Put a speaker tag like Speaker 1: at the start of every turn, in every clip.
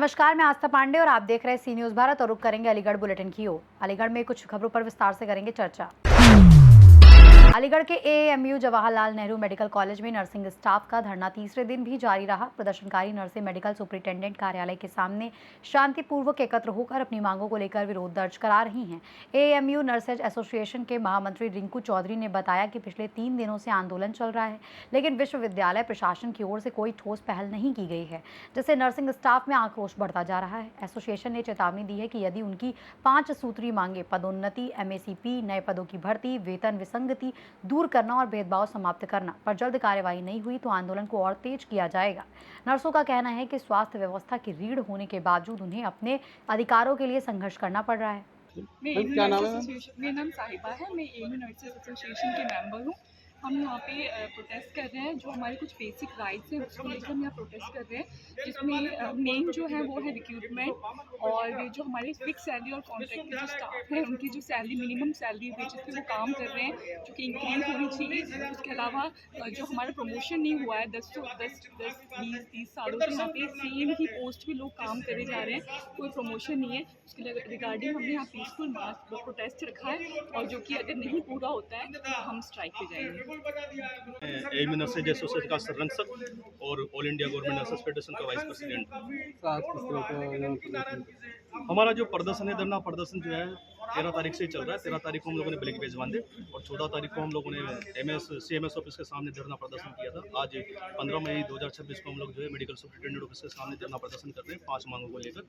Speaker 1: नमस्कार, मैं आस्था पांडे और आप देख रहे हैं सी न्यूज़ भारत और रुक करेंगे अलीगढ़ बुलेटिन की ओर। अलीगढ़ में कुछ खबरों पर विस्तार से करेंगे चर्चा। अलीगढ़ के AMU Jawaharlal Nehru medical college में नर्सिंग स्टाफ का धरना तीसरे दिन भी जारी रहा। प्रदर्शनकारी नर्सें मेडिकल सुपरिटेंडेंट कार्यालय के सामने शांतिपूर्वक एकत्र होकर अपनी मांगों को लेकर विरोध दर्ज करा रही हैं। एएमयू नर्सेज एसोसिएशन के महामंत्री रिंकू चौधरी ने बताया कि पिछले 3 दिनों से आंदोलन चल रहा है, लेकिन विश्वविद्यालय प्रशासन की ओर से कोई ठोस पहल नहीं की गई है, जिससे नर्सिंग स्टाफ में आक्रोश बढ़ता जा रहा है। एसोसिएशन ने चेतावनी दी है कि यदि उनकी 5 सूत्री मांगे पदोन्नति, एमएसीपी, नए पदों की भर्ती, वेतन विसंगति दूर करना और भेदभाव समाप्त करना पर जल्द कार्यवाही नहीं हुई तो आंदोलन को और तेज किया जाएगा। नर्सों का कहना है कि स्वास्थ्य व्यवस्था की रीढ़ होने के बावजूद उन्हें अपने अधिकारों के लिए संघर्ष करना पड़ रहा है।
Speaker 2: मेरा नाम साहिबा है। मैं एएमयू नर्सेज एसोसिएशन के मेंबर हूँ। हम यहाँ पे प्रोटेस्ट कर रहे हैं। जो हमारे कुछ बेसिक राइट्स हैं उसको लेकर हम यहाँ प्रोटेस्ट कर रहे हैं, जिसमें मेन जो है वो है रिक्रूटमेंट और जो हमारे फिक्स सैलरी और कॉन्ट्रैक्ट के जो स्टाफ हैं उनकी जो सैलरी मिनिमम सैलरी बेसिस पे वो काम कर रहे हैं, जो कि इंक्रीज होनी चाहिए। उसके अलावा जो हमारा प्रमोशन नहीं हुआ है 10-20-30 सालों से यहाँ पे सेम ही पोस्ट पे लोग काम करे जा रहे हैं, कोई प्रमोशन नहीं है। उसके रिगार्डिंग हमने यहाँ पीसफुल मार्च प्रोटेस्ट रखा है और जो कि अगर नहीं पूरा होता है तो हम स्ट्राइक पे जाएंगे।
Speaker 3: एएमयू नर्सेज एसोसिएशन का संरक्षक और all India government nurses federation का वाइस प्रेसिडेंट। हमारा जो प्रदर्शन है, धरना प्रदर्शन जो है 13 तारीख से चल रहा है। 13 तारीख को हम लोगों ने ब्लैक बेज बांधे और 14 तारीख को हम लोगों ने सीएमएस ऑफिस के सामने धरना प्रदर्शन किया था। आज 15 मई 2026 को हम लोग जो है मेडिकल सुपरिटेंडेंट ऑफिस के सामने धरना प्रदर्शन कर रहे हैं 5 मांगों को लेकर।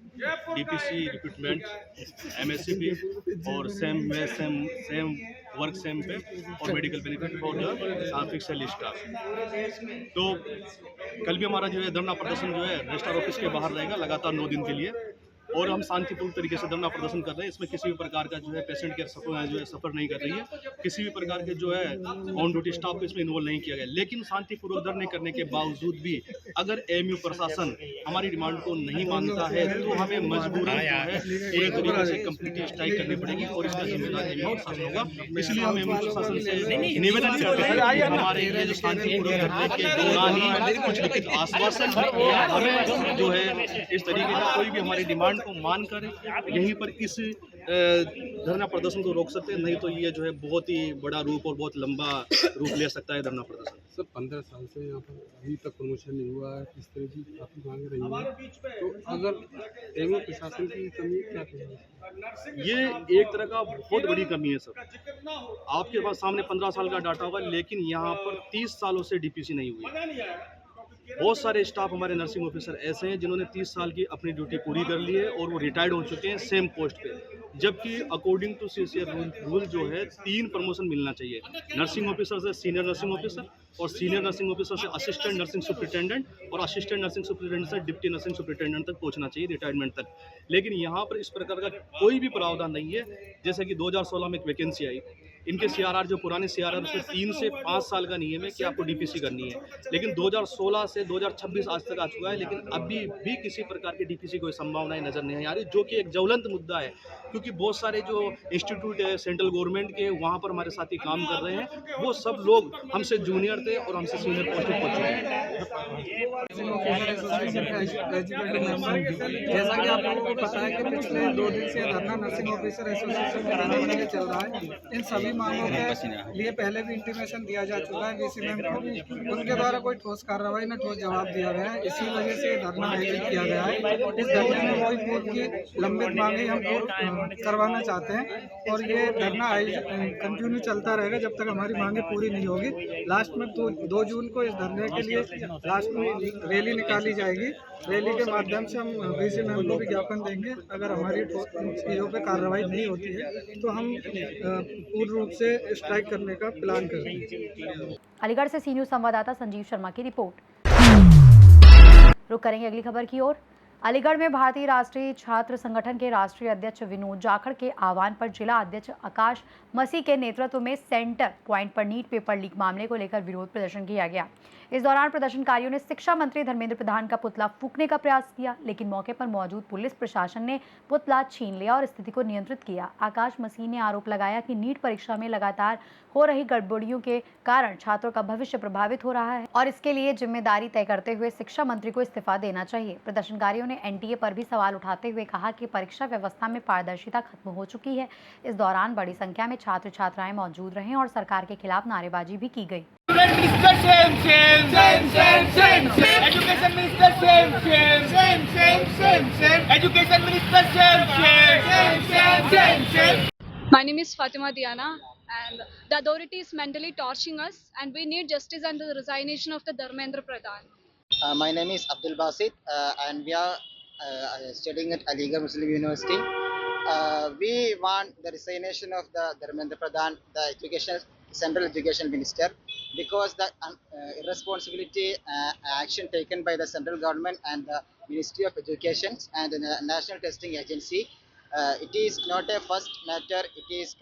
Speaker 3: डीपीसी, रिक्रूटमेंट, एमएससीपी और सेम वर्क सेम पे और medical benefit for the pixel staff. तो कल भी हमारा जो है धरना प्रदर्शन जो है रजिस्ट्रार ऑफिस के बाहर रहेगा लगातार 9 दिन के लिए और हम शांतिपूर्ण तरीके से धरना प्रदर्शन कर रहे हैं। इसमें किसी भी प्रकार का जो है पेशेंट केयर सफर नहीं कर रही है, किसी भी प्रकार के जो है ऑन ड्यूटी स्टाफ को इसमें इन्वॉल्व नहीं किया गया। लेकिन शांतिपूर्वक धरने करने के बावजूद भी अगर एएमयू प्रशासन हमारी डिमांड को नहीं मानता है तो हमें मजबूरन जो है पूरे तरीके से कंप्लीट स्ट्राइक करनी पड़ेगी और इसका जिम्मेदार एएमयू प्रशासन होगा। इसलिए हम एएमयू प्रशासन से निवेदन करते हैं कि हमारे ये जो शांतिपूर्वक धरने के दौरान ही कुछ लिखित आश्वासन हमें जो है इस तरीके का कोई भी हमारी डिमांड को मानकर यहीं पर इस धरना प्रदर्शन को रोक सकते हैं, नहीं तो ये जो है बहुत ही बड़ा रूप और बहुत लंबा रूप ले सकता है धरना प्रदर्शन।
Speaker 4: सर 15 साल से यहाँ पर अभी तक प्रमोशन नहीं हुआ है, इस तरह की काफ़ी मांग रही है, तो अगर एएमयू प्रशासन की कमी क्या कहेंगे?
Speaker 3: ये एक तरह का बहुत बड़ी कमी है सर। आपके पास सामने 15 साल का डाटा होगा, लेकिन यहाँ पर 30 सालों से डीपीसी नहीं हुई। बहुत सारे स्टाफ हमारे नर्सिंग ऑफिसर ऐसे हैं जिन्होंने 30 साल की अपनी ड्यूटी पूरी कर ली है और वो रिटायर्ड हो चुके हैं सेम पोस्ट पे, जबकि अकॉर्डिंग टू सीसीआर रूल जो है 3 प्रमोशन मिलना चाहिए। नर्सिंग ऑफिसर से सीनियर नर्सिंग ऑफिसर और सीनियर नर्सिंग ऑफिसर से असिस्टेंट नर्सिंग सुपरिटेंडेंट और असिस्टेंट नर्सिंग सुपरिटेंडेंट से डिप्टी नर्सिंग सुपरिटेंडेंट तक पहुंचना चाहिए, रिटायरमेंट तक। लेकिन यहाँ पर इस प्रकार का कोई भी प्रावधान नहीं है। जैसे कि 2016 में एक वैकेंसी आई, इनके सीआरआर जो पुराने सीआरआर उसमें 3 से 5 साल का नियम है कि आपको डीपीसी करनी है, लेकिन 2016 से 2026 आज तक आ चुका है, लेकिन अभी भी किसी प्रकार की डीपीसी कोई संभावनाएं नजर नहीं आ रही, जो कि एक ज्वलंत मुद्दा है। क्योंकि बहुत सारे जो इंस्टीट्यूट है सेंट्रल गवर्नमेंट के, वहाँ पर हमारे साथी काम कर रहे हैं, वो सब लोग हमसे जूनियर थे और हमसे सीनियर पोस्ट पर पहुंच चुके हैं।
Speaker 5: जैसा कि आप लोगों को पता है कि पिछले 2 दिन से धरना नर्सिंग ऑफिसर एसोसिएशन के लिए चल रहा है। इन सभी मांगों के लिए पहले भी इंटीमेशन दिया जा चुका है डीसी मैम को, उनके द्वारा कोई ठोस कार्रवाई न ठोस जवाब दिया गया है। इसी वजह से धरना आयोजित किया गया है। इस धरने में वही पूर्व की लंबित मांगे हम पूर्ण करवाना चाहते हैं और ये धरना कंटिन्यू चलता रहेगा जब तक हमारी मांगे पूरी नहीं होगी। लास्ट में 2 जून को इस धरने के लिए लास्ट में रैली निकाली जाएगी। रैली के माध्यम से हम डीसी मैम को भी ज्ञापन देंगे। अगर हमारी चीज़ों पर कार्रवाई नहीं होती है तो हम पूर्ण रूप से स्ट्राइक करने का प्लान करते हैं।
Speaker 1: अलीगढ़ से सी न्यूज़ संवाददाता संजीव शर्मा की रिपोर्ट। रुक करेंगे अगली खबर की ओर। अलीगढ़ में भारतीय राष्ट्रीय छात्र संगठन के राष्ट्रीय अध्यक्ष विनोद जाखड़ के आह्वान पर जिला अध्यक्ष आकाश मसीह के नेतृत्व में सेंटर पॉइंट पर नीट पेपर लीक मामले को लेकर विरोध प्रदर्शन किया गया। इस दौरान प्रदर्शनकारियों ने शिक्षा मंत्री धर्मेंद्र प्रधान का पुतला फूंकने का प्रयास किया, लेकिन मौके पर मौजूद पुलिस प्रशासन ने पुतला छीन लिया और स्थिति को नियंत्रित किया। आकाश मसीह ने आरोप लगाया कि नीट परीक्षा में लगातार हो रही गड़बड़ियों के कारण छात्रों का भविष्य प्रभावित हो रहा है और इसके लिए जिम्मेदारी तय करते हुए शिक्षा मंत्री को इस्तीफा देना चाहिए। प्रदर्शनकारियों ने एनटीए पर भी सवाल उठाते हुए कहा कि परीक्षा व्यवस्था में पारदर्शिता खत्म हो चुकी है। इस दौरान बड़ी संख्या में छात्र छात्राएं मौजूद रहे और सरकार के खिलाफ नारेबाजी भी की गई।
Speaker 6: Education Minister same. Education Minister same.
Speaker 7: My name is Fatima Diana, and the authority is mentally torturing us, and we need justice and the resignation of the Dharmendra Pradhan.
Speaker 8: My name is Abdul Basit, and we are studying at Aligarh Muslim University. We want the resignation of the Dharmendra Pradhan, the Central Education Minister, because the irresponsibility action taken by the central government and the Ministry of Education and the National Testing Agency. It is not a first matter. It is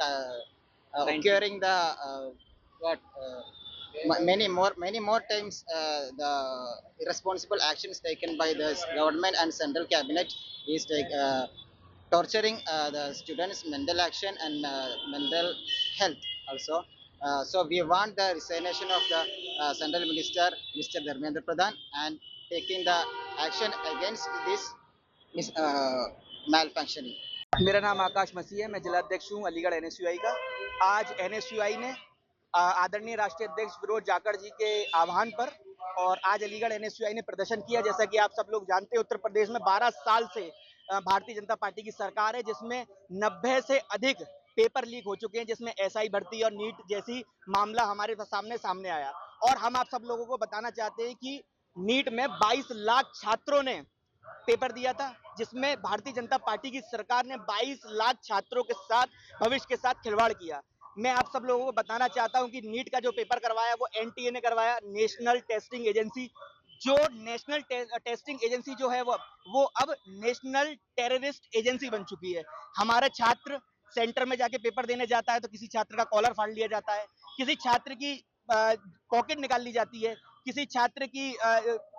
Speaker 8: occurring the many more times. The irresponsible actions taken by the government and central cabinet is torturing the students' mental action and mental health also. So we want the resignation of the central minister, Mr. Dharmendra Pradhan, and taking the action against this malfunctioning.
Speaker 9: मेरा नाम आकाश मसीह है, मैं जिला अध्यक्ष हूँ Aligarh NSUI का। आज NSUI ने आदरणीय राष्ट्रीय अध्यक्ष विनोद जाखड़ जी के आह्वान पर और आज अलीगढ़ एनएसयूआई ने प्रदर्शन किया। जैसा कि आप सब लोग जानते हैं, उत्तर प्रदेश में 12 साल से भारतीय जनता पार्टी की सरकार है, जिसमें 90 से अधिक पेपर लीक हो चुके हैं, जिसमें एसआई भर्ती और नीट जैसी मामला हमारे सामने आया। और हम आप सब लोगों को बताना चाहते हैं कि नीट में 22 लाख छात्रों ने पेपर दिया था, जिसमें भारतीय जनता पार्टी की सरकार ने 22 लाख छात्रों के साथ भविष्य के साथ खिलवाड़ किया। मैं आप सब लोगों को बताना चाहता हूं कि नीट का जो पेपर करवाया वो एनटीए ने करवाया, नेशनल टेस्टिंग एजेंसी। जो नेशनल टेस्टिंग एजेंसी जो है वो अब नेशनल टेररिस्ट एजेंसी बन चुकी है। हमारे छात्र सेंटर में जाके पेपर देने जाता है तो किसी छात्र का कॉलर फाड़ लिया जाता है, किसी छात्र की पॉकेट निकाल ली जाती है, किसी छात्र की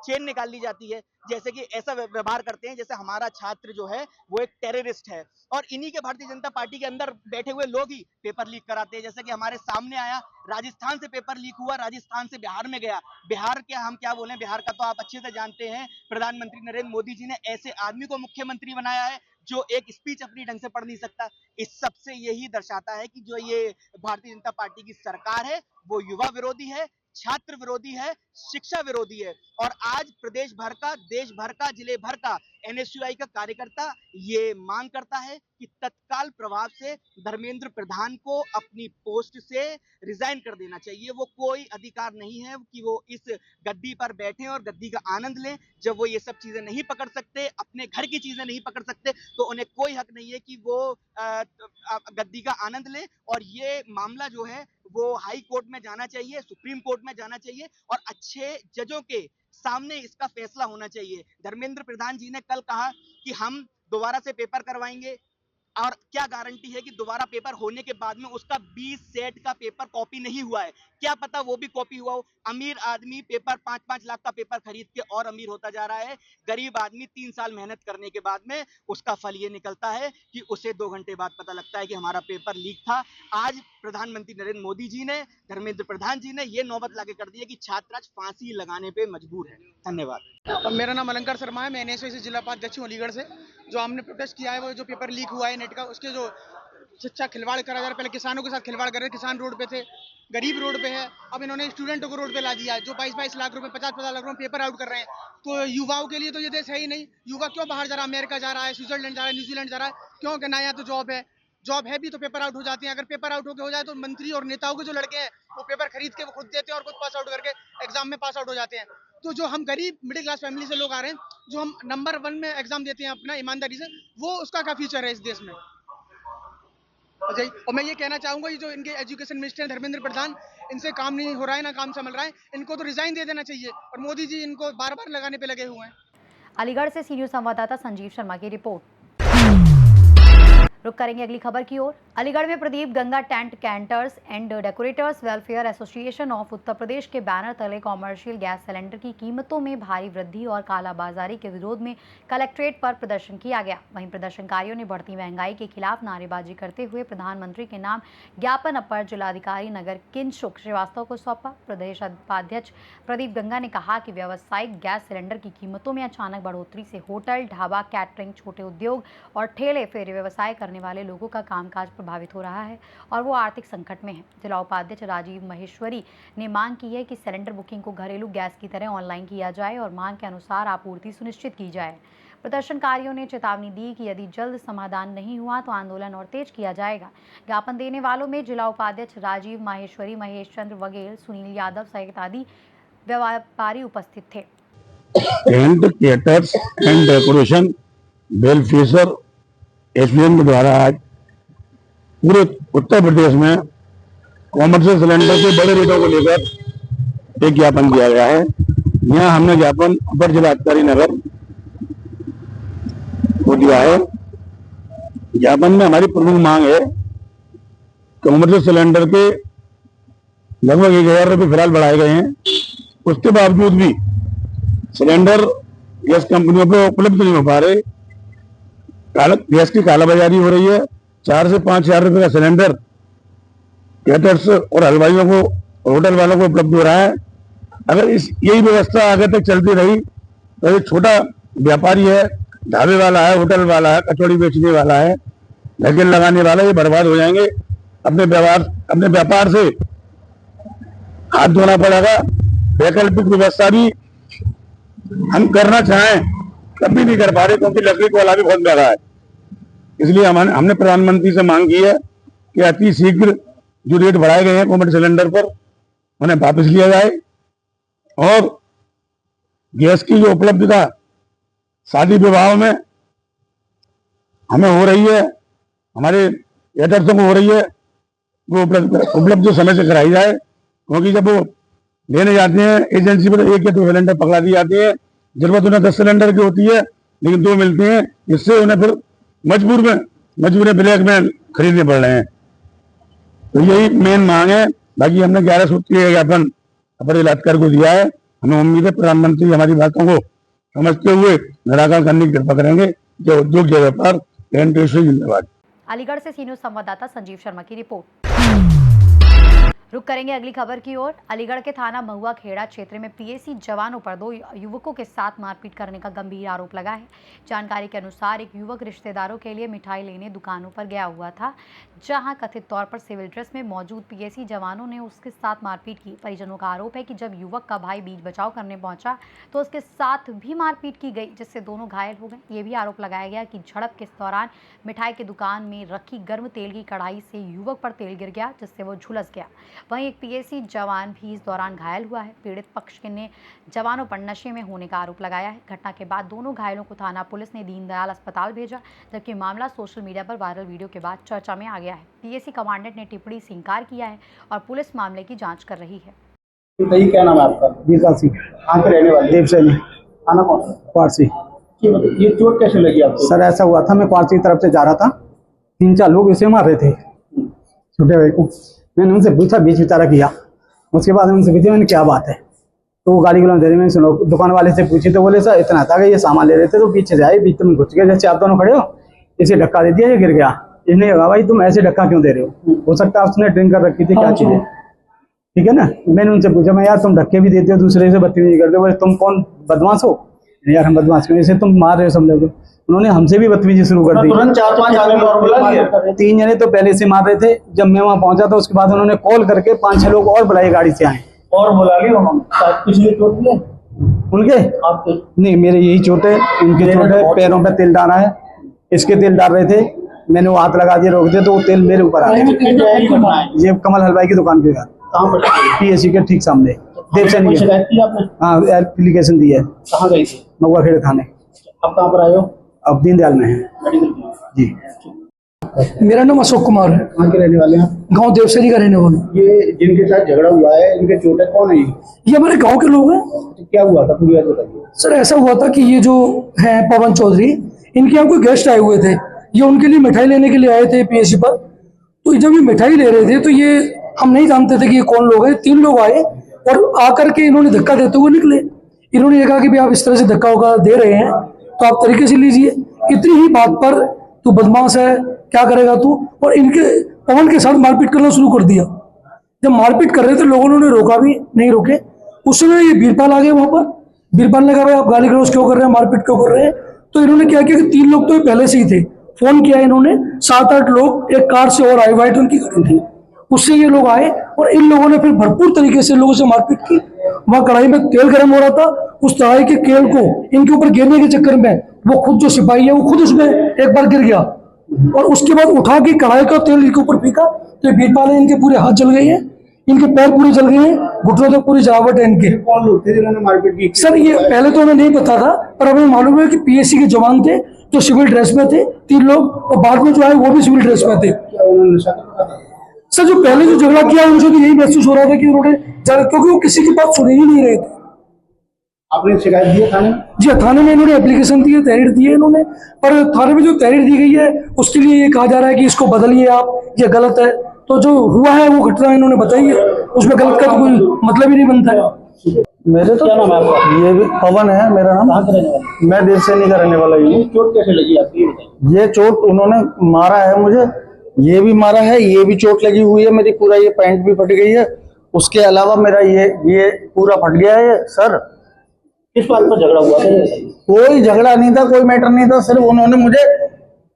Speaker 9: चेन निकाल ली जाती है, जैसे कि ऐसा व्यवहार करते हैं जैसे हमारा छात्र जो है वो एक टेररिस्ट है। और इन्हीं के भारतीय जनता पार्टी के अंदर बैठे हुए लोग ही पेपर लीक कराते हैं। जैसे कि हमारे सामने आया, राजस्थान से पेपर लीक हुआ, राजस्थान से बिहार में गया। बिहार के हम क्या बोलें, बिहार का तो आप अच्छे से जानते हैं। प्रधानमंत्री नरेंद्र मोदी जी ने ऐसे आदमी को मुख्यमंत्री बनाया है जो एक स्पीच अपनी ढंग से पढ़ नहीं सकता। इस सब से यही दर्शाता है कि जो ये भारतीय जनता पार्टी की सरकार है वो युवा विरोधी है, छात्र विरोधी है, शिक्षा विरोधी है। और आज प्रदेश भर का, देश भर का, जिले भर का एनएसयूआई का कार्यकर्ता ये मांग करता है कि तत्काल प्रभाव से धर्मेंद्र प्रधान को अपनी पोस्ट से रिजाइन कर देना चाहिए। वो कोई अधिकार नहीं है कि वो इस गद्दी पर बैठे और गद्दी का आनंद लें। जब वो ये सब चीजें नहीं पकड़ सकते, अपने घर की चीजें नहीं पकड़ सकते, तो उन्हें कोई हक नहीं है कि वो गद्दी का आनंद लें। और ये मामला जो है वो हाई कोर्ट में जाना चाहिए, सुप्रीम कोर्ट में जाना चाहिए और अच्छे जजों के सामने इसका फैसला होना चाहिए। धर्मेंद्र प्रधान जी ने कल कहा कि हम दोबारा से पेपर करवाएंगे, और क्या गारंटी है कि दोबारा पेपर होने के बाद में उसका 20 सेट का पेपर कॉपी नहीं हुआ है? क्या पता वो भी कॉपी हुआ हो। अमीर आदमी पेपर 5-5 लाख का पेपर खरीद के और अमीर होता जा रहा है। गरीब आदमी 3 साल मेहनत करने के बाद में उसका फल ये निकलता है कि उसे 2 घंटे बाद पता लगता है कि हमारा पेपर लीक था। आज प्रधानमंत्री नरेंद्र मोदी जी ने, धर्मेंद्र प्रधान जी ने ये नौबत लाके कर दी है कि छात्र आज फांसी लगाने पे मजबूर है। धन्यवाद।
Speaker 5: मेरा नाम अलंकार शर्मा है, मैं एनएसयूआई से जिला उपाध्यक्ष हूँ अलीगढ़ से। जो हमने प्रोटेस्ट किया है वो जो पेपर लीक हुआ है नेट का, उसके जो शिक्षा खिलवाड़ करा जा रहा है। पहले किसानों के साथ खिलवाड़ कर रहे हैं, किसान रोड पे थे, गरीब रोड पे है। अब इन्होंने स्टूडेंटों को रोड पे ला दिया है, जो 22-22 लाख रुपए, 50-50 लाख रुपए पेपर आउट कर रहे हैं। तो युवाओं के लिए तो ये देश है ही नहीं। युवा क्यों बाहर जा रहा है, अमेरिका जा रहा है, स्विट्जरलैंड जा रहा है, न्यूजीलैंड जा रहा है? क्यों? कि ना यहाँ तो जॉब है भी तो पेपर आउट हो जाती है। अगर पेपर आउट हो जाए तो मंत्री और नेताओं के जो लड़के हैं वो पेपर खरीद के वो खुद देते हैं और खुद पास आउट करके एग्जाम में पास आउट हो जाते हैं। तो जो हम गरीब मिडिल क्लास फैमिली से लोग आ रहे हैं, जो हम नंबर 1 में एग्जाम देते हैं अपना ईमानदारी से, वो उसका क्या फ्यूचर है इस देश में? और मैं ये कहना चाहूंगा, ये जो इनके एजुकेशन मिनिस्टर धर्मेंद्र प्रधान, इनसे काम नहीं हो रहा है, ना काम संभल रहा है। इनको तो रिजाइन दे देना चाहिए और मोदी जी इनको बार-बार लगाने पे लगे हुए हैं।
Speaker 1: अलीगढ़ से सी न्यूज़ संवाददाता संजीव शर्मा की रिपोर्ट। रुक करेंगे अगली खबर की ओर। अलीगढ़ में Pradeep Ganga tent caterers and decorators welfare association of Uttar Pradesh के बैनर तले कॉमर्शियल गैस सिलेंडर की कीमतों में भारी वृद्धि और कालाबाजारी के विरोध में कलेक्ट्रेट पर प्रदर्शन किया गया। वहीं प्रदर्शनकारियों ने बढ़ती महंगाई के खिलाफ नारेबाजी करते हुए प्रधानमंत्री के नाम ज्ञापन अपर जिलाधिकारी नगर किंशुक श्रीवास्तव को सौंपा। प्रदेश उपाध्यक्ष प्रदीप गंगा ने कहा कि व्यावसायिक गैस सिलेंडर की कीमतों में अचानक बढ़ोतरी से होटल, ढाबा, कैटरिंग, छोटे उद्योग और ठेले फेरे व्यवसाय करने वाले लोगों का कामकाज प्रभावित हो रहा है और वो आर्थिक संकट में है। जिला उपाध्यक्ष राजीव महेश्वरी ने मांग की है कि सिलेंडर बुकिंग को घरेलू गैस की तरह ऑनलाइन किया जाए और मांग के अनुसार आपूर्ति सुनिश्चित की जाए। प्रदर्शनकारियों ने चेतावनी दी कि यदि जल्द समाधान नहीं हुआ तो आंदोलन और तेज किया जाएगा। ज्ञापन देने वालों में जिला उपाध्यक्ष राजीव माहेश्वरी, महेश चंद्र वगेल, सुनील यादव सहित आदि व्यापारी उपस्थित थे।
Speaker 10: Tent, caterers and decoration welfare association के द्वारा आज पूरे उत्तर प्रदेश में कॉमर्शियल सिलेंडर के बड़े रेटों को लेकर एक ज्ञापन दिया गया है। यहाँ हमने ज्ञापन अपर जिलाधिकारी नगर को दिया है। ज्ञापन में हमारी प्रमुख मांग है कॉमर्शियल सिलेंडर के लगभग 1000 रुपये फिलहाल बढ़ाए गए हैं, उसके बावजूद भी सिलेंडर गैस कंपनियों पे उपलब्ध नहीं हो पा रहे। गैस की कालाबाजारी हो रही है। 4 से 5 हजार रुपये का सिलेंडर कैटर्स और हलवाइयों को, होटल वालों को उपलब्ध हो रहा है। अगर यही व्यवस्था आगे तक चलती रही तो एक छोटा व्यापारी है, ढाबे वाला है, होटल वाला है, कचौड़ी बेचने वाला है, ढकेल लगाने वाला, ये बर्बाद हो जाएंगे। अपने व्यापार से हाथ धोना पड़ेगा। वैकल्पिक व्यवस्था भी हम करना चाहें तब भी नहीं कर पा रहे क्योंकि लकड़ी को वाला भी बहुत महंगा है। इसलिए हमने प्रधानमंत्री से मांग की है कि अति शीघ्र जो रेट बढ़ाए गए हैं कॉमर्शियल सिलेंडर पर उन्हें वापस लिया जाए और गैस की जो उपलब्धता शादी विवाह में हमें हो रही है, हमारे कैटर्सों को हो रही है, वो उपलब्ध जो समय से कराई जाए। क्योंकि जब वो लेने जाते हैं एजेंसी पर 1 या 2 सिलेंडर पकड़ा दी जाती है, जरूरत उन्हें 10 सिलेंडर की होती है लेकिन 2 मिलते हैं, इससे उन्हें फिर मजबूर ब्लैक में खरीदने पड़ रहे हैं। तो यही मेन मांग है। बाकी हमने 11 सूत्रीय ज्ञापन अपर जिलाधिकारी को दिया है। हमें उम्मीद है प्रधानमंत्री हमारी बातों को समझते हुए निराकरण करने की कृपा करेंगे। जय उद्योग, जय व्यापार, धन्यवाद।
Speaker 1: अलीगढ़ से सी न्यूज़ संवाददाता संजीव शर्मा की रिपोर्ट। रुक करेंगे अगली खबर की ओर। अलीगढ़ के थाना महुआ खेड़ा क्षेत्र में पीएसी जवानों पर 2 युवकों के साथ मारपीट करने का गंभीर आरोप लगा है। जानकारी के अनुसार एक युवक रिश्तेदारों के लिए मिठाई लेने दुकानों पर गया हुआ था, जहां कथित तौर पर सिविल ड्रेस में मौजूद पीएसी जवानों ने उसके साथ मारपीट की। परिजनों का आरोप है कि जब युवक का भाई बीच बचाव करने पहुंचा तो उसके साथ भी मारपीट की गई, जिससे दोनों घायल हो गए। ये भी आरोप लगाया गया कि झड़प के दौरान मिठाई की दुकान में रखी गर्म तेल की कढ़ाई से युवक पर तेल गिर गया, जिससे वो झुलस गया। वहीं एक पीएसी जवान भी इस दौरान घायल हुआ है। पीड़ित पक्ष ने जवानों पर नशे में होने का आरोप लगाया है। घटना के बाद दोनों घायलों को थाना पुलिस ने दीनदयाल अस्पताल भेजा, जबकि मामला सोशल मीडिया पर वायरल वीडियो के बाद चर्चा में आ गया है। पीएसी कमांडेंट ने टिप्पणी से इंकार किया है और पुलिस मामले की जांच कर रही है।
Speaker 11: क्या नाम है आपका? बीरकाल सिंह। कहाँ के रहने वाले? देवसैनी। खाना कौन सा? क्वारसी। ये चोट कैसे लगी आपको? सर ऐसा हुआ था, मैं क्वारसी की तरफ से जा रहा था, 3-4 लोग इसे मार रहे थे छोटे भाई को। मैंने उनसे पूछा, बीच विचारा किया। उसके बाद उनसे पूछा मैंने क्या बात है, तो वो गाड़ी गुलाम दे रहे। मैंने सुनो, दुकान वाले से पूछी तो बोले सर इतना था कि ये सामान ले रहे थे तो पीछे से आए, बीच में घुस गए। जैसे आप दोनों खड़े हो, इसे धक्का दे दिया, ये गिर गया। इसने कहा भाई तुम ऐसे धक्का क्यों दे रहे हो सकता है उसने ड्रिंक कर रखी थी, क्या चीज़ है, ठीक है ना। मैंने उनसे पूछा, मैं यार तुम धक्के भी देते हो, दूसरे से बदतमीजी करते हो, बोले तुम कौन बदमाश हो? यार हम बदमाश क्यों, इसे तुम मार रहे हो सब लोग। उन्होंने हमसे भी बदतमीजी शुरू कर दी। तुरंत 4-5 आदमी और बुला लिए। 3 जने तो पहले से मार रहे थे। जब मैं वहाँ पहुंचा तो उसके बाद उन्होंने कॉल करके 5-6 लोग और बुलाए, गाड़ी से आए और बुला लिए उन्होंने। किसी चोट भी है उनके? आपके नहीं, मेरे यही चोट है, इनके चोट है, पैरों पे तेल डाला है, इसके तेल डाल रहे थे, मैंने वो हाथ लगा दिए, रोक दिए तो वो तेल मेरे ऊपर आ गया। ये कमल हलवाई की दुकान के घर, पीएसी के ठीक सामने। देवसैनी। हाँ, एप्लीकेशन दी है। कहाँ गई थी? महुआ खेड़े थाने। अब कहाँ पर आए हो? अब दीनदयाल में है जी।
Speaker 12: मेरा नाम अशोक कुमार है।
Speaker 11: कहाँ के रहने वाले हैं?
Speaker 12: गांव देवसैनी का रहने वाला।
Speaker 11: ये जिनके साथ झगड़ा हुआ है, इनके चोट है, कौन है
Speaker 12: ये? हमारे गांव के लोग हैं।
Speaker 11: तो क्या हुआ था पूरी बात बताइए।
Speaker 12: सर ऐसा हुआ था कि ये जो है पवन चौधरी, इनके यहाँ कोई गेस्ट आए हुए थे, ये उनके लिए मिठाई लेने के लिए आए थे पीएससी पर। तो जब ये मिठाई ले रहे थे तो ये हम नहीं जानते थे कि ये कौन लोग हैं। 3 लोग आए और आकर के इन्होंने धक्का देते हुए निकले। इन्होंने ये कहा कि भाई आप इस तरह से धक्का वक्का दे रहे हैं तो आप तरीके से लीजिए। इतनी ही बात पर तू बदमाश है, क्या करेगा तू, और इनके पवन के साथ मारपीट करना शुरू कर दिया। जब मारपीट कर रहे थे लोगों ने रोका भी नहीं, रोके। उस समय ये बीरपाल आ गए वहां पर। बीरपाल ने कहा भाई आप गाली गलौज क्यों कर रहे हैं, मारपीट क्यों कर रहे हैं। तो इन्होंने क्या किया कि 3 लोग तो ये पहले से ही थे, फोन किया इन्होंने, 7-8 लोग एक कार से और आए, व्हाइट उनकी गाड़ी थी, उससे ये लोग आए और इन लोगों ने फिर भरपूर तरीके से लोगों से मारपीट की। वहां कढ़ाई में तेल गर्म हो रहा था, उस कढ़ाई के तेल को इनके ऊपर गिरने के चक्कर में वो खुद जो सिपाही है वो खुद उसमें एक बार गिर गया और उसके बाद उठा के कढ़ाई का तेल इनके ऊपर फेंका। तो बीरपाल है, इनके पूरे हाथ जल गए हैं, इनके पैर पूरे जल गए हैं, घुटनों तक पूरी जलावट है इनके।
Speaker 11: कौन लोग थे जिन्होंने मारपीट की?
Speaker 12: सर ये पहले तो हमें नहीं पता था, पर हमें मालूम है कि पीएससी के जवान थे जो सिविल ड्रेस में थे 3 लोग, और बाद में जो आए वो भी सिविल ड्रेस में थे।
Speaker 11: क्या उन्होंने नशा करता था?
Speaker 12: सर जो पहले जो झगड़ा किया उनसे तो यही महसूस हो रहा था कि उन्होंने क्योंकि वो किसी की बात सुन ही नहीं रहे थे।
Speaker 11: आपने शिकायत दी है थाने में?
Speaker 12: जी थाने में इन्होंने एप्लीकेशन दी है, तहरीर दी है इन्होंने, पर थाने में जो तहरीर दी गई है उसके लिए ये कहा जा रहा है कि इसको बदलिए आप, ये गलत है। तो जो हुआ है वो घटना इन्होंने बताई है, उसमें गलत का तो कोई मतलब ही नहीं बनता है।
Speaker 11: मेरे तो क्या नाम है आपका?
Speaker 13: ये भी पवन है मेरा नाम।
Speaker 11: कहाँ के रहने वाले?
Speaker 13: मैं देवसैनी का रहने वाला हूँ।
Speaker 11: चोट कैसे लगी आपकी, ये बताइए।
Speaker 13: ये चोट उन्होंने मारा है मुझे, ये भी मारा है, ये भी चोट लगी हुई है, मेरी पूरा ये पैंट भी फट गई है, उसके अलावा मेरा ये पूरा फट गया है सर।
Speaker 11: किस बात पर झगड़ा हुआ था?
Speaker 13: कोई झगड़ा नहीं था, कोई मैटर नहीं था, सिर्फ उन्होंने मुझे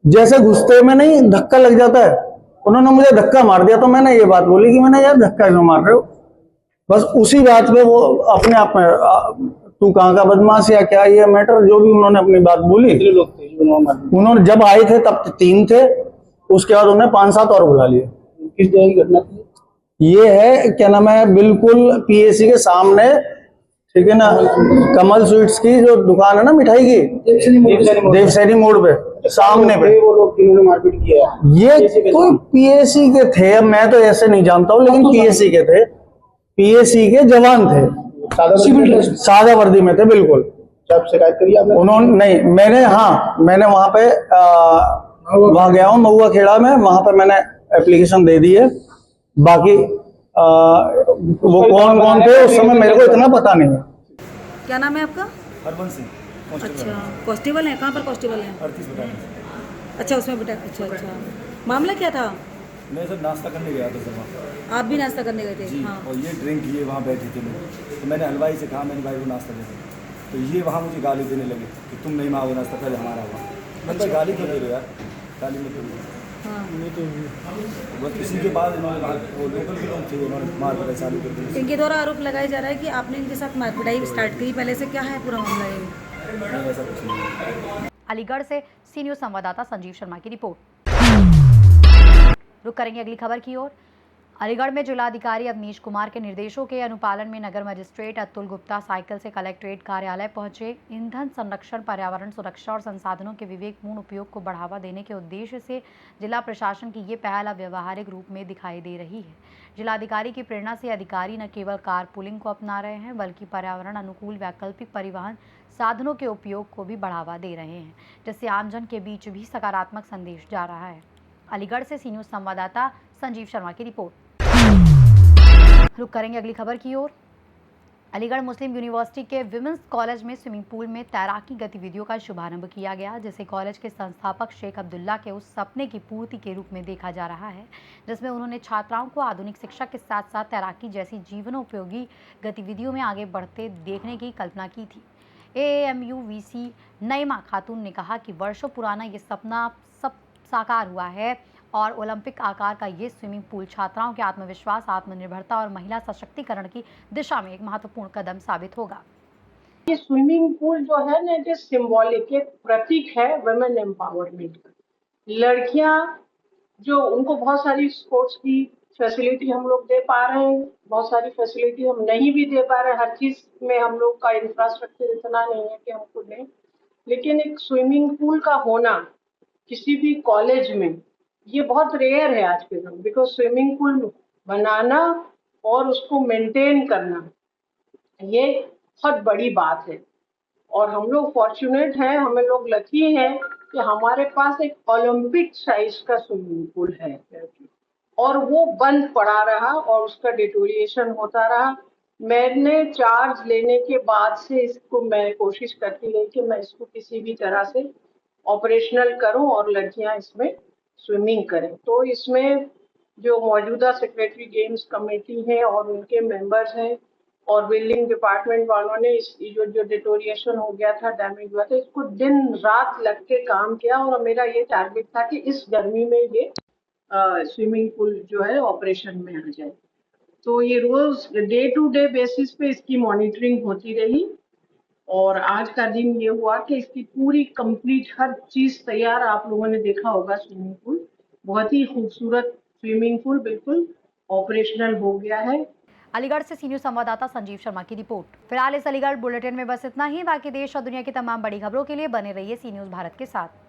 Speaker 13: जैसे गुस्से में नहीं धक्का लग जाता है, उन्होंने मुझे धक्का मार दिया। तो मैंने ये बात बोली कि मैंने यार धक्का क्यों मार रहे हो, बस उसी बात पे वो अपने आप में तू कहाँ का बदमाश या क्या, ये मैटर जो भी उन्होंने अपनी बात बोली।
Speaker 11: कितने लोग थे
Speaker 13: उन्होंने जब आए थे तब 3 थे, उसके बाद उन्होंने 5-7 और बुला लिए।
Speaker 11: किस जगह की घटना थी?
Speaker 13: ये है क्या नाम है, बिल्कुल पीएससी के सामने, ठीक है ना, कमल स्वीट्स की जो दुकान है ना मिठाई की, देवसैनी मोड़ पे सामने पे।
Speaker 11: वो लोग जिन्होंने मारपीट किया
Speaker 13: ये कोई पीएससी के थे, मैं तो ऐसे नहीं जानता हूँ, लेकिन पीएससी के थे, पीएससी के जवान थे, सादा वर्दी में थे बिल्कुल।
Speaker 11: जब शिकायत करी आपने?
Speaker 13: उन्होंने नहीं, मैंने वहां पे वहां गया हूँ महुआ खेड़ा में, वहां पे मैंने एप्लीकेशन दे दी है। बाकी वो कौन थे उस समय मेरे को इतना पता नहीं है।
Speaker 14: क्या नाम है आपका?
Speaker 3: हरबंस सिंह।
Speaker 14: अच्छा कांस्टेबल है, कहाँ पर कांस्टेबल है?
Speaker 3: 38 बटालियन।
Speaker 14: अच्छा उसमें बेटा, अच्छा मामला क्या था?
Speaker 3: मैं सर नाश्ता करने गया था सर वहाँ।
Speaker 14: आप भी नाश्ता करने गए थे?
Speaker 3: जी,
Speaker 14: हाँ।
Speaker 3: और ये ड्रिंक किए वहाँ बैठे थे लोग, तो मैंने हलवाई से कहा मैंने भाई वो नाश्ता दे, तो ये वहाँ मुझे गाली देने लगे कि तुम नहीं मांगो नाश्ता, पहले हमारा हुआ। मतलब गाली क्यों दे रहे यार, गाली में क्यों?
Speaker 14: हाँ।
Speaker 3: बस इसी के बाद वो लोकल के लोग थे, उन्होंने मार पड़ाई चालू कर दी।
Speaker 14: इनके द्वारा आरोप लगाया जा रहा है कि आपने इनके साथ मारपिटाई स्टार्ट की, पहले से क्या है पूरा मामला ये?
Speaker 3: नहीं, ऐसा कुछ नहीं।
Speaker 1: अलीगढ़ से सी न्यूज़ संवाददाता संजीव शर्मा की रिपोर्ट। रुक करेंगे अगली खबर की ओर। अलीगढ़ में जिलाधिकारी अवनीश कुमार के निर्देशों के अनुपालन में नगर मजिस्ट्रेट अतुल गुप्ता साइकिल से कलेक्ट्रेट कार्यालय पहुंचे। ईंधन संरक्षण, पर्यावरण सुरक्षा और संसाधनों के विवेकपूर्ण उपयोग को बढ़ावा देने के उद्देश्य से जिला प्रशासन की ये पहल अब व्यवहारिक रूप में दिखाई दे रही है। जिलाधिकारी की प्रेरणा से अधिकारी न केवल कार पुलिंग को अपना रहे हैं, बल्कि पर्यावरण अनुकूल वैकल्पिक परिवहन साधनों के उपयोग को भी बढ़ावा दे रहे हैं, जिससे आमजन के बीच भी सकारात्मक संदेश जा रहा है। अलीगढ़ से सी न्यूज़ संवाददाता संजीव शर्मा की रिपोर्ट। रुक करेंगे अगली खबर की ओर। अलीगढ़ मुस्लिम यूनिवर्सिटी के विमेंस कॉलेज में स्विमिंग पूल में तैराकी गतिविधियों का शुभारंभ किया गया, जिसे कॉलेज के संस्थापक शेख अब्दुल्ला के उस सपने की पूर्ति के रूप में देखा जा रहा है, जिसमें उन्होंने छात्राओं को आधुनिक शिक्षा के साथ साथ तैराकी जैसी जीवनोपयोगी गतिविधियों में आगे बढ़ते देखने की कल्पना की थी। AAMU VC नईमा खातून ने कहा कि वर्षों पुराना ये सपना सब साकार हुआ है और ओलंपिक आकार का ये स्विमिंग पूल छात्राओं के आत्मविश्वास, आत्मनिर्भरता और महिला सशक्तिकरण की दिशा में एक महत्वपूर्ण कदम साबित होगा।
Speaker 15: ये स्विमिंग पूल जो है ना, ये सिंबॉलिक एक प्रतीक है वुमेन एम्पावरमेंट का। लड़कियां जो उनको बहुत सारी स्पोर्ट्स की फैसिलिटी हम लोग दे पा रहे हैं, बहुत सारी फैसिलिटी हम नहीं भी दे पा रहे हैं, हर चीज में हम लोग का इंफ्रास्ट्रक्चर इतना नहीं है कि हमको दें, लेकिन एक स्विमिंग पूल का होना किसी भी कॉलेज में ये बहुत रेयर है आज के समय, बिकॉज स्विमिंग पूल बनाना और उसको मेंटेन करना ये बहुत बड़ी बात है। और हम लोग फॉर्चुनेट हैं, हमें लोग लकी हैं कि हमारे पास एक ओलंपिक साइज का स्विमिंग पूल है और वो बंद पड़ा रहा और उसका डिटोरिएशन होता रहा। मैंने चार्ज लेने के बाद से इसको मैं कोशिश करती रही कि मैं इसको किसी भी तरह से ऑपरेशनल करूं और लड़कियां इसमें स्विमिंग करें। तो इसमें जो मौजूदा सेक्रेटरी गेम्स कमेटी है और उनके मेंबर्स हैं और बिल्डिंग डिपार्टमेंट वालों ने इस जो डिटोरिएशन हो गया था, डैमेज हुआ था, इसको दिन रात लग के काम किया और मेरा ये टारगेट था कि इस गर्मी में ये स्विमिंग पूल जो है ऑपरेशन में आ जाए। तो ये रोज डे टू डे बेसिस पे इसकी मॉनिटरिंग होती रही और आज का दिन ये हुआ कि इसकी पूरी कंप्लीट हर चीज तैयार। आप लोगों ने देखा होगा स्विमिंग पूल, बहुत ही खूबसूरत स्विमिंग पूल बिल्कुल ऑपरेशनल हो गया है।
Speaker 1: अलीगढ़ से सी न्यूज संवाददाता संजीव शर्मा की रिपोर्ट। फिलहाल इस अलीगढ़ बुलेटिन में बस इतना ही। बाकी देश और दुनिया की तमाम बड़ी खबरों के लिए बने रहिए सी न्यूज भारत के साथ।